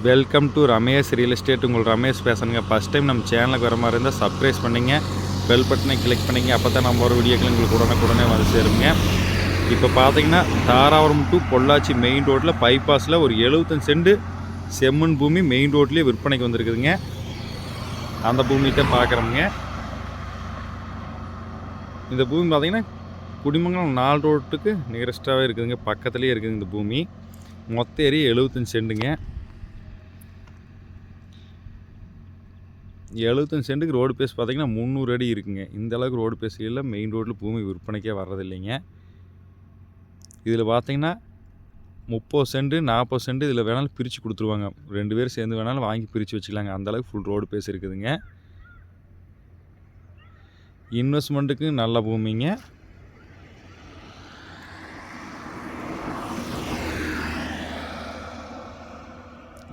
Welcome to Ramesh real estate. உங்கள் ரமேஷ் பேசுகிறேங்க. First time நம்ம சேனலுக்கு வர மாதிரி இருந்தால் சப்ஸ்கிரைப் பண்ணிங்க, பெல் பட்டனை கிளிக் பண்ணிங்க. அப்போ தான் நம்ம ஒரு வீடியோக்கள் உங்களுக்கு உடனே வந்து சேருங்க. இப்போ பார்த்தீங்கன்னா தாராபுரம் டு பொள்ளாச்சி மெயின் ரோட்டில் பைபாஸில் ஒரு 75 சென்ட் செம்மண் பூமி மெயின் ரோட்லேயே விற்பனைக்கு வந்திருக்குதுங்க. அந்த பூமி தான் பார்க்குறோமுங்க. இந்த பூமி பார்த்திங்கன்னா குடிமங்கலம் 4 ரோட்டுக்கு நியரஸ்ட்டாகவே இருக்குதுங்க. பக்கத்துலேயே இருக்குதுங்க. இந்த பூமி மொத்த ஏரியா 75 சென்ட்டுங்க. 75 சென்ட்டுக்கு ரோடு பேஸ் பார்த்திங்கன்னா 300 அடி இருக்குங்க. இந்த அளவுக்கு ரோடு பேஸில் மெயின் ரோட்டில் பூமி விற்பனைக்கே வர்றதில்லைங்க. இதில் பார்த்திங்கன்னா 30 சென்ட் 40 சென்ட் இதில் வேணாலும் பிரித்து கொடுத்துருவாங்க. 2 பேர் சேர்ந்து வேணாலும் வாங்கி பிரித்து வச்சுக்கலாங்க. அந்தளவுக்கு ஃபுல் ரோடு பேஸ் இருக்குதுங்க. இன்வெஸ்ட்மெண்ட்டுக்கு நல்ல பூமிங்க.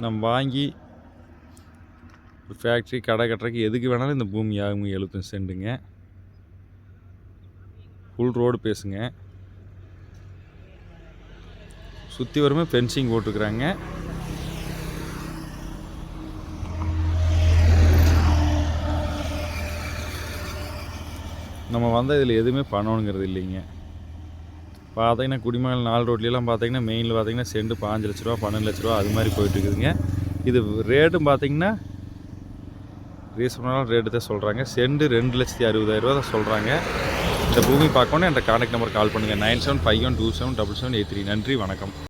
நம்ம வாங்கி ஃபேக்ட்ரி கடை கட்டுறதுக்கு எதுக்கு வேணாலும் இந்த பூமி ஆகுங்க. 75 சென்ட்டுங்க. ஃபுல் ரோடு பேசுங்க. சுற்றி வருமே ஃபென்சிங் போட்டுருக்குறாங்க. நம்ம வந்தால் இதில் எதுவுமே பண்ணணுங்கிறது இல்லைங்க. பார்த்தீங்கன்னா குடிமகன் 4 ரோட்லாம் பார்த்தீங்கன்னா மெயினில் பார்த்தீங்கன்னா சென்ட் 5 லட்ச ரூபா 12 லட்ச ரூபா அது மாதிரி போயிட்டுருக்குதுங்க. இது ரேட்டும் பார்த்தீங்கன்னா ரீசனபிளான ரேட்டு தான் சொல்கிறாங்க. சென்ட் 2,60,000 தான் சொல்கிறாங்க. இந்த பூமி பார்க்கணும் என்ற கான்டாக்ட் நம்பர் கால் பண்ணுங்கள். 9751277783. நன்றி, வணக்கம்.